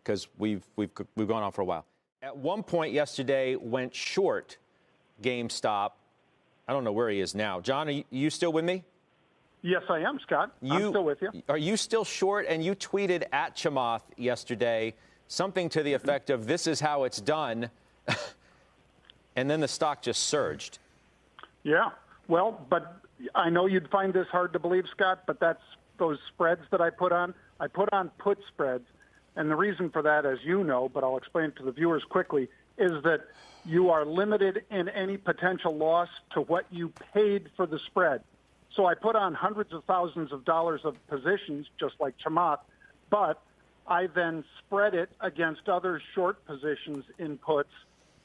because we've gone on for a while. At one point yesterday, went short GameStop. I don't know where he is now. John, are you still with me? Yes, I am, Scott. I'm still with you. Are you still short? And you tweeted at Chamath yesterday something to the effect of, "This is how it's done," and then the stock just surged. Yeah. Well, but I know you'd find this hard to believe, Scott, but that's those spreads that I put on. I put on put spreads. And the reason for that, as you know, but I'll explain to the viewers quickly, is that you are limited in any potential loss to what you paid for the spread. So I put on hundreds of thousands of dollars of positions, just like Chamath, but I then spread it against other short positions in puts,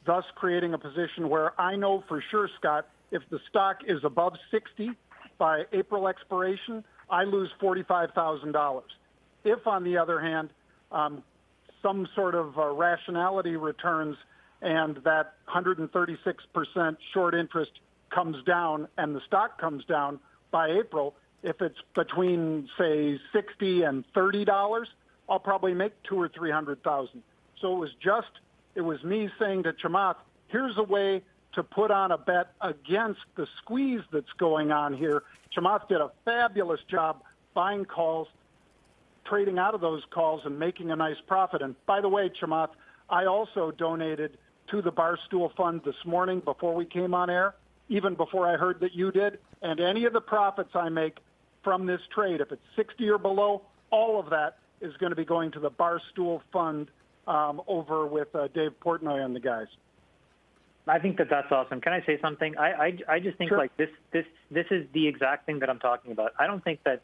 thus creating a position where I know for sure, Scott, if the stock is above 60 by April expiration, I lose $45,000. If, on the other hand, some sort of rationality returns and that 136% short interest comes down and the stock comes down by April, if it's between, say, $60 and $30, I'll probably make $200,000 or $300,000. So it was me saying to Chamath, here's a way to put on a bet against the squeeze that's going on here. Chamath did a fabulous job buying calls, trading out of those calls, and making a nice profit. And by the way, Chamath, I also donated to the Barstool Fund this morning before we came on air, even before I heard that you did. And any of the profits I make from this trade, if it's 60 or below, all of that is going to be going to the Barstool Fund over with Dave Portnoy and the guys. I think that's awesome. Can I say something? I just think, sure, like this is the exact thing that I'm talking about. I don't think that,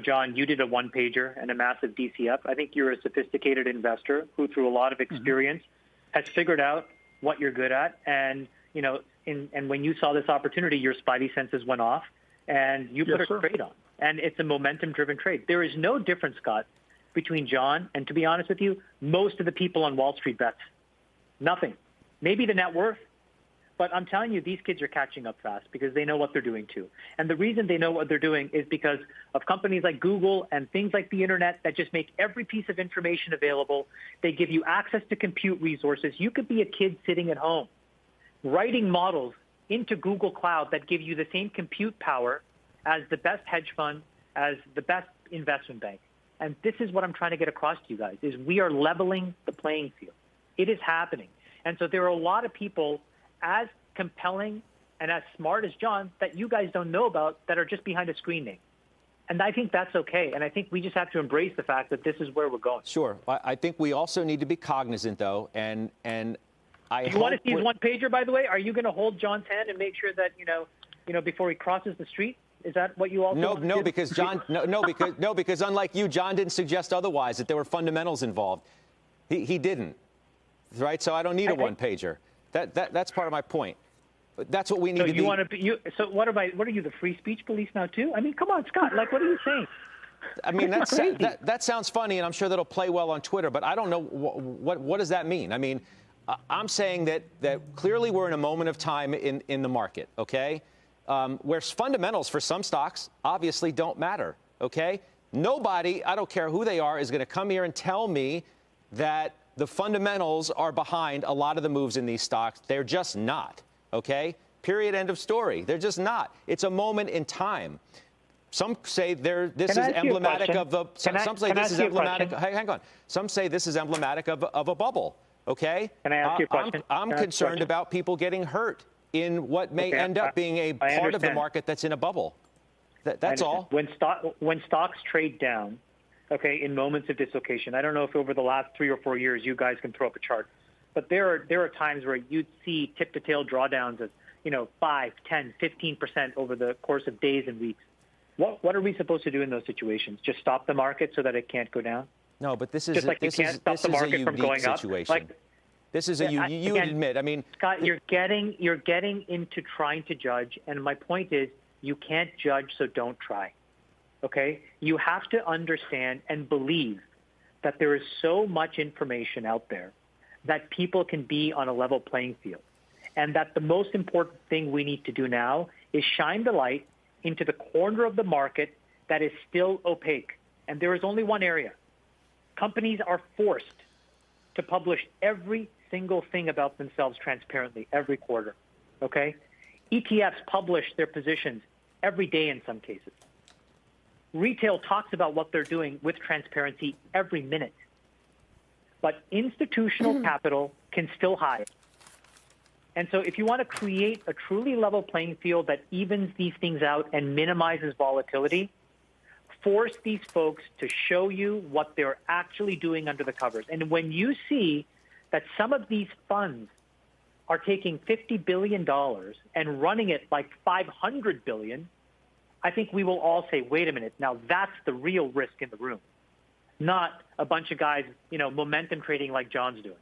John, you did a one-pager and a massive DCF. I think you're a sophisticated investor who, through a lot of experience, has figured out what you're good at. And, and when you saw this opportunity, your spidey senses went off and you put a trade on. And it's a momentum-driven trade. There is no difference, Scott, between John and, to be honest with you, most of the people on Wall Street bets. Nothing. Maybe the net worth. But I'm telling you, these kids are catching up fast because they know what they're doing too. And the reason they know what they're doing is because of companies like Google and things like the internet that just make every piece of information available. They give you access to compute resources. You could be a kid sitting at home writing models into Google Cloud that give you the same compute power as the best hedge fund, as the best investment bank. And this is what I'm trying to get across to you guys, is we are leveling the playing field. It is happening. And so there are a lot of people as compelling and as smart as John that you guys don't know about that are just behind a screen name. And I think that's okay. And I think we just have to embrace the fact that this is where we're going. Sure. I think we also need to be cognizant, though, and I you want to see his one-pager, by the way? Are you going to hold John's hand and make sure that, before he crosses the street? Is that what you also want to do? Because John, because unlike you, John didn't suggest otherwise, that there were fundamentals involved. He didn't, right? So I don't need a one-pager. That's part of my point. But that's what we need to be. So what are you, the free speech police now too? I mean, come on, Scott. Like, what are you saying? I mean, that sounds funny, and I'm sure that'll play well on Twitter. But I don't know what does that mean. I mean, I'm saying that clearly we're in a moment of time in the market. Okay, where fundamentals for some stocks obviously don't matter. Okay, nobody, I don't care who they are, is going to come here and tell me that the fundamentals are behind a lot of the moves in these stocks. They're just not, okay? Period, end of story. They're just not. It's a moment in time. Some say this is emblematic of a... Some say this is emblematic... Hang on. Some say this is emblematic of a bubble, okay? Can I ask you a question? I'm concerned about people getting hurt in what may end up being a part of the market that's in a bubble. That's all. When stocks trade down, okay, in moments of dislocation. I don't know if over the last 3 or 4 years you guys can throw up a chart, but there are times where you'd see tip-to-tail drawdowns of 5, 10, 15% over the course of days and weeks. What are we supposed to do in those situations? Just stop the market so that it can't go down? No, but this is just like you can't stop the market from going up. Like, this is you admit. I mean, Scott, you're getting into trying to judge, and my point is you can't judge, so don't try. Okay, you have to understand and believe that there is so much information out there that people can be on a level playing field. And that the most important thing we need to do now is shine the light into the corner of the market that is still opaque. And there is only one area. Companies are forced to publish every single thing about themselves transparently every quarter, okay? ETFs publish their positions every day in some cases. Retail talks about what they're doing with transparency every minute. But institutional capital can still hide. And so if you want to create a truly level playing field that evens these things out and minimizes volatility, force these folks to show you what they're actually doing under the covers. And when you see that some of these funds are taking $50 billion and running it like $500 billion, I think we will all say, wait a minute, now that's the real risk in the room, not a bunch of guys, momentum trading like John's doing.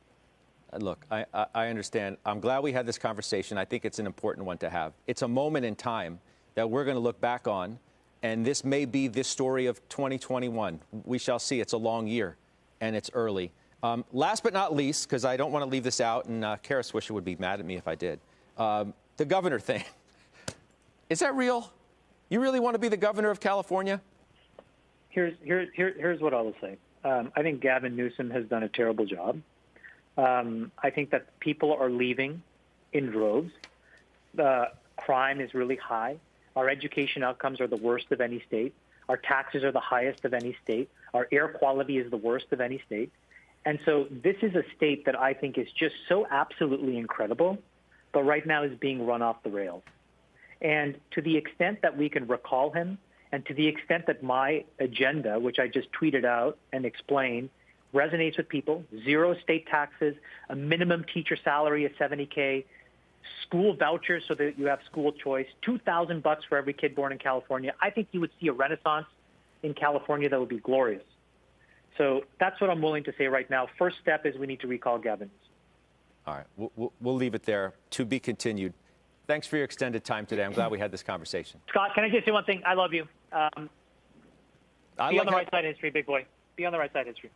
Look, I understand. I'm glad we had this conversation. I think it's an important one to have. It's a moment in time that we're going to look back on, and this may be the story of 2021. We shall see. It's a long year, and it's early. Last but not least, because I don't want to leave this out, and Kara Swisher would be mad at me if I did, the governor thing. Is that real? You really want to be the governor of California? Here's what I will say. I think Gavin Newsom has done a terrible job. I think that people are leaving in droves. Crime is really high. Our education outcomes are the worst of any state. Our taxes are the highest of any state. Our air quality is the worst of any state. And so this is a state that I think is just so absolutely incredible, but right now is being run off the rails. And to the extent that we can recall him, and to the extent that my agenda, which I just tweeted out and explained, resonates with people, 0 state taxes, a minimum teacher salary of $70K, school vouchers so that you have school choice, $2,000 for every kid born in California. I think you would see a renaissance in California that would be glorious. So that's what I'm willing to say right now. First step is we need to recall Gavin. All right. We'll leave it there. To be continued. Thanks for your extended time today. I'm glad we had this conversation. Scott, can I just say one thing? I love you. Be on the right side of history, big boy. Be on the right side of history.